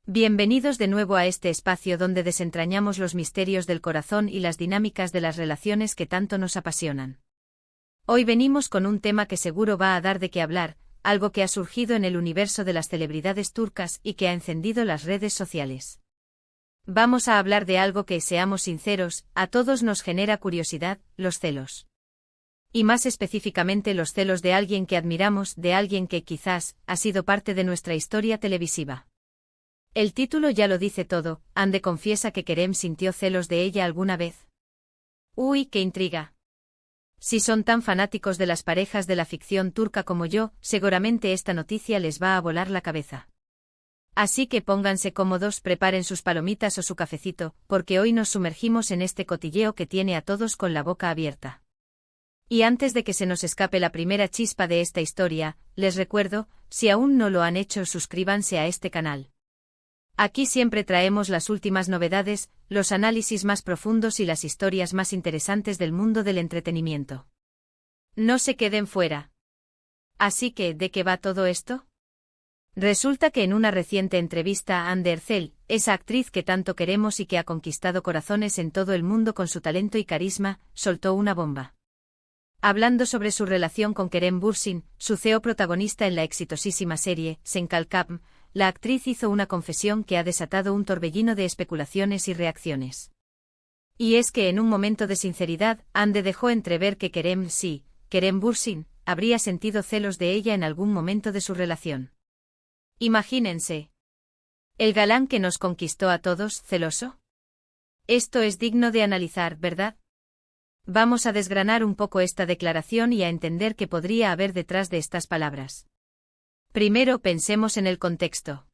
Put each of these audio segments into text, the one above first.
Bienvenidos de nuevo a este espacio donde desentrañamos los misterios del corazón y las dinámicas de las relaciones que tanto nos apasionan. Hoy venimos con un tema que seguro va a dar de qué hablar, algo que ha surgido en el universo de las celebridades turcas y que ha encendido las redes sociales. Vamos a hablar de algo que, seamos sinceros, a todos nos genera curiosidad: los celos. Y más específicamente los celos de alguien que admiramos, de alguien que quizás ha sido parte de nuestra historia televisiva. El título ya lo dice todo: Hande confiesa que Kerem sintió celos de ella alguna vez. ¡Uy, qué intriga! Si son tan fanáticos de las parejas de la ficción turca como yo, seguramente esta noticia les va a volar la cabeza. Así que pónganse cómodos, preparen sus palomitas o su cafecito, porque hoy nos sumergimos en este cotilleo que tiene a todos con la boca abierta. Y antes de que se nos escape la primera chispa de esta historia, les recuerdo, si aún no lo han hecho, suscríbanse a este canal. Aquí siempre traemos las últimas novedades, los análisis más profundos y las historias más interesantes del mundo del entretenimiento. No se queden fuera. Así que, ¿de qué va todo esto? Resulta que en una reciente entrevista a Hande Erçel, esa actriz que tanto queremos y que ha conquistado corazones en todo el mundo con su talento y carisma, soltó una bomba. Hablando sobre su relación con Kerem Bürsin, su CEO protagonista en la exitosísima serie Sen Kalkam, la actriz hizo una confesión que ha desatado un torbellino de especulaciones y reacciones. Y es que en un momento de sinceridad, Hande dejó entrever que Kerem Bürsin, habría sentido celos de ella en algún momento de su relación. Imagínense. El galán que nos conquistó a todos, ¿celoso? Esto es digno de analizar, ¿verdad? Vamos a desgranar un poco esta declaración y a entender qué podría haber detrás de estas palabras. Primero pensemos en el contexto.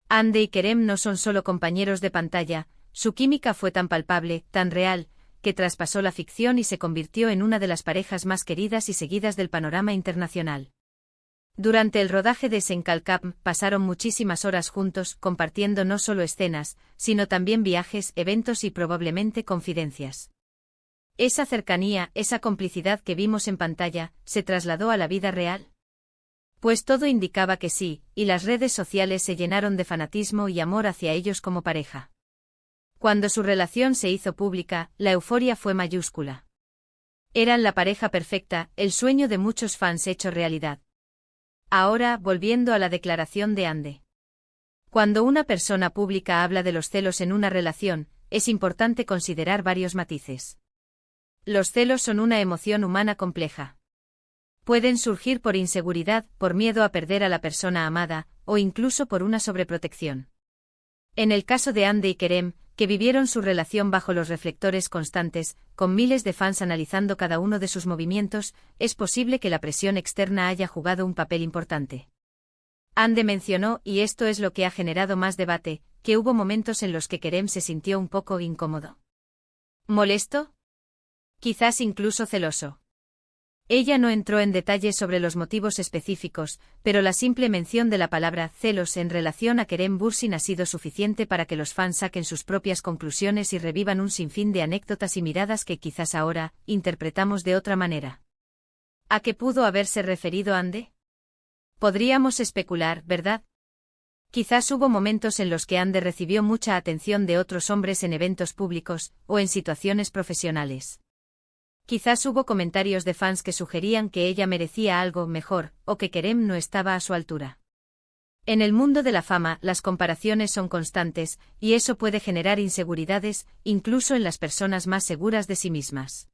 Hande y Kerem no son solo compañeros de pantalla, su química fue tan palpable, tan real, que traspasó la ficción y se convirtió en una de las parejas más queridas y seguidas del panorama internacional. Durante el rodaje de Sen Kalkam pasaron muchísimas horas juntos, compartiendo no solo escenas, sino también viajes, eventos y probablemente confidencias. Esa cercanía, esa complicidad que vimos en pantalla, ¿se trasladó a la vida real? Pues todo indicaba que sí, y las redes sociales se llenaron de fanatismo y amor hacia ellos como pareja. Cuando su relación se hizo pública, la euforia fue mayúscula. Eran la pareja perfecta, el sueño de muchos fans hecho realidad. Ahora, volviendo a la declaración de Hande. Cuando una persona pública habla de los celos en una relación, es importante considerar varios matices. Los celos son una emoción humana compleja. Pueden surgir por inseguridad, por miedo a perder a la persona amada, o incluso por una sobreprotección. En el caso de Hande y Kerem, que vivieron su relación bajo los reflectores constantes, con miles de fans analizando cada uno de sus movimientos, es posible que la presión externa haya jugado un papel importante. Hande mencionó, y esto es lo que ha generado más debate, que hubo momentos en los que Kerem se sintió un poco incómodo. ¿Molesto? Quizás incluso celoso. Ella no entró en detalles sobre los motivos específicos, pero la simple mención de la palabra celos en relación a Kerem Bürsin ha sido suficiente para que los fans saquen sus propias conclusiones y revivan un sinfín de anécdotas y miradas que quizás ahora interpretamos de otra manera. ¿A qué pudo haberse referido Hande? Podríamos especular, ¿verdad? Quizás hubo momentos en los que Hande recibió mucha atención de otros hombres en eventos públicos o en situaciones profesionales. Quizás hubo comentarios de fans que sugerían que ella merecía algo mejor, o que Kerem no estaba a su altura. En el mundo de la fama, las comparaciones son constantes, y eso puede generar inseguridades, incluso en las personas más seguras de sí mismas.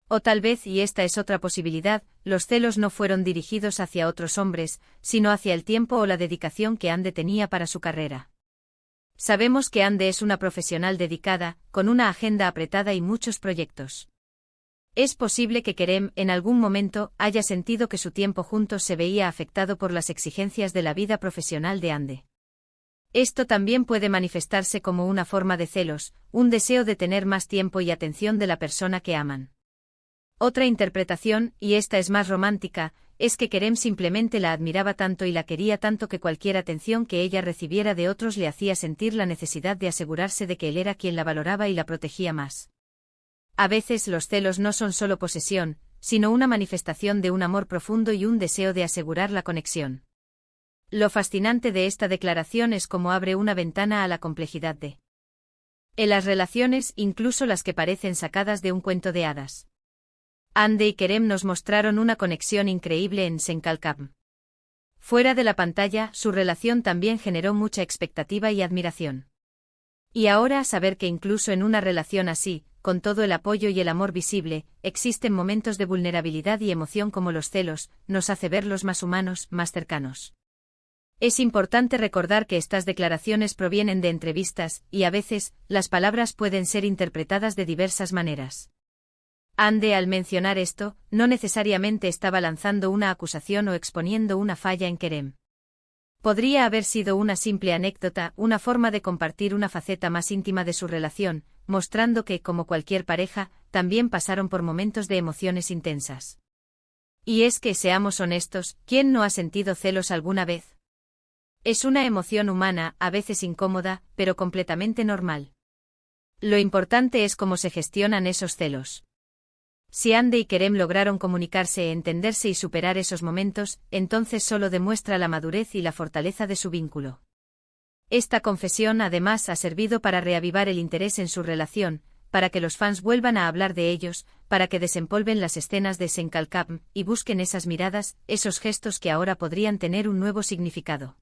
O tal vez, y esta es otra posibilidad, los celos no fueron dirigidos hacia otros hombres, sino hacia el tiempo o la dedicación que Hande tenía para su carrera. Sabemos que Hande es una profesional dedicada, con una agenda apretada y muchos proyectos. Es posible que Kerem, en algún momento, haya sentido que su tiempo juntos se veía afectado por las exigencias de la vida profesional de Hande. Esto también puede manifestarse como una forma de celos, un deseo de tener más tiempo y atención de la persona que aman. Otra interpretación, y esta es más romántica, es que Kerem simplemente la admiraba tanto y la quería tanto que cualquier atención que ella recibiera de otros le hacía sentir la necesidad de asegurarse de que él era quien la valoraba y la protegía más. A veces los celos no son solo posesión, sino una manifestación de un amor profundo y un deseo de asegurar la conexión. Lo fascinante de esta declaración es cómo abre una ventana a la complejidad en las relaciones, incluso las que parecen sacadas de un cuento de hadas. Hande y Kerem nos mostraron una conexión increíble en Senkalkam. Fuera de la pantalla, su relación también generó mucha expectativa y admiración. Y ahora saber que incluso en una relación así, con todo el apoyo y el amor visible, existen momentos de vulnerabilidad y emoción como los celos, nos hace verlos más humanos, más cercanos. Es importante recordar que estas declaraciones provienen de entrevistas, y a veces, las palabras pueden ser interpretadas de diversas maneras. Hande, al mencionar esto, no necesariamente estaba lanzando una acusación o exponiendo una falla en Kerem. Podría haber sido una simple anécdota, una forma de compartir una faceta más íntima de su relación, mostrando que, como cualquier pareja, también pasaron por momentos de emociones intensas. Y es que, seamos honestos, ¿quién no ha sentido celos alguna vez? Es una emoción humana, a veces incómoda, pero completamente normal. Lo importante es cómo se gestionan esos celos. Si Hande y Kerem lograron comunicarse, entenderse y superar esos momentos, entonces solo demuestra la madurez y la fortaleza de su vínculo. Esta confesión además ha servido para reavivar el interés en su relación, para que los fans vuelvan a hablar de ellos, para que desempolven las escenas de Senkalkam y busquen esas miradas, esos gestos que ahora podrían tener un nuevo significado.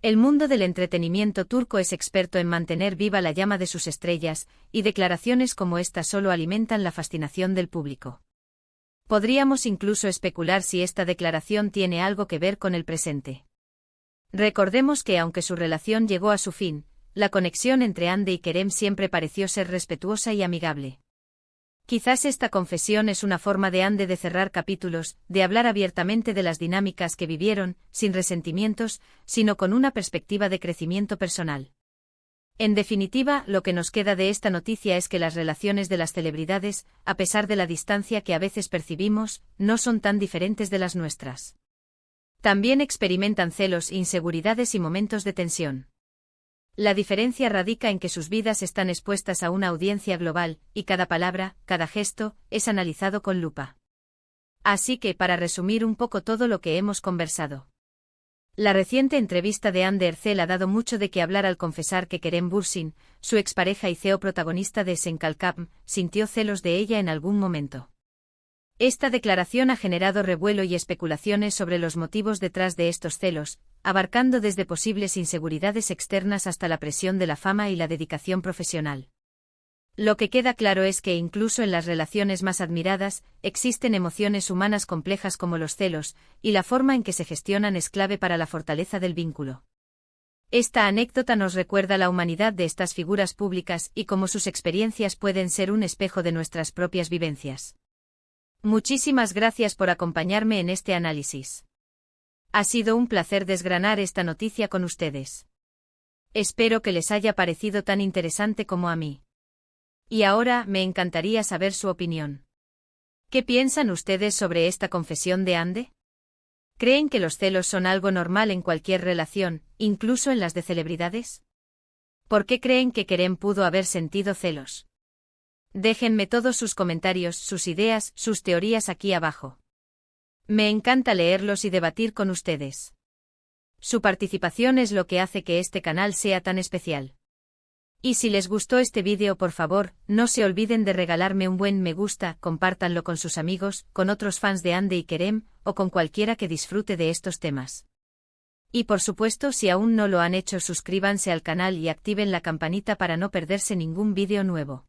El mundo del entretenimiento turco es experto en mantener viva la llama de sus estrellas, y declaraciones como esta solo alimentan la fascinación del público. Podríamos incluso especular si esta declaración tiene algo que ver con el presente. Recordemos que aunque su relación llegó a su fin, la conexión entre Hande y Kerem siempre pareció ser respetuosa y amigable. Quizás esta confesión es una forma de Hande de cerrar capítulos, de hablar abiertamente de las dinámicas que vivieron, sin resentimientos, sino con una perspectiva de crecimiento personal. En definitiva, lo que nos queda de esta noticia es que las relaciones de las celebridades, a pesar de la distancia que a veces percibimos, no son tan diferentes de las nuestras. También experimentan celos, inseguridades y momentos de tensión. La diferencia radica en que sus vidas están expuestas a una audiencia global, y cada palabra, cada gesto, es analizado con lupa. Así que, para resumir un poco todo lo que hemos conversado. La reciente entrevista de Hande Erçel ha dado mucho de qué hablar al confesar que Kerem Bürsin, su expareja y CEO protagonista de Senkalkam, sintió celos de ella en algún momento. Esta declaración ha generado revuelo y especulaciones sobre los motivos detrás de estos celos, abarcando desde posibles inseguridades externas hasta la presión de la fama y la dedicación profesional. Lo que queda claro es que incluso en las relaciones más admiradas, existen emociones humanas complejas como los celos, y la forma en que se gestionan es clave para la fortaleza del vínculo. Esta anécdota nos recuerda la humanidad de estas figuras públicas y cómo sus experiencias pueden ser un espejo de nuestras propias vivencias. Muchísimas gracias por acompañarme en este análisis. Ha sido un placer desgranar esta noticia con ustedes. Espero que les haya parecido tan interesante como a mí. Y ahora me encantaría saber su opinión. ¿Qué piensan ustedes sobre esta confesión de Hande? ¿Creen que los celos son algo normal en cualquier relación, incluso en las de celebridades? ¿Por qué creen que Kerem pudo haber sentido celos? Déjenme todos sus comentarios, sus ideas, sus teorías aquí abajo. Me encanta leerlos y debatir con ustedes. Su participación es lo que hace que este canal sea tan especial. Y si les gustó este vídeo, por favor, no se olviden de regalarme un buen me gusta, compártanlo con sus amigos, con otros fans de Hande y Kerem, o con cualquiera que disfrute de estos temas. Y por supuesto, si aún no lo han hecho, suscríbanse al canal y activen la campanita para no perderse ningún vídeo nuevo.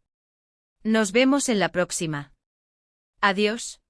Nos vemos en la próxima. Adiós.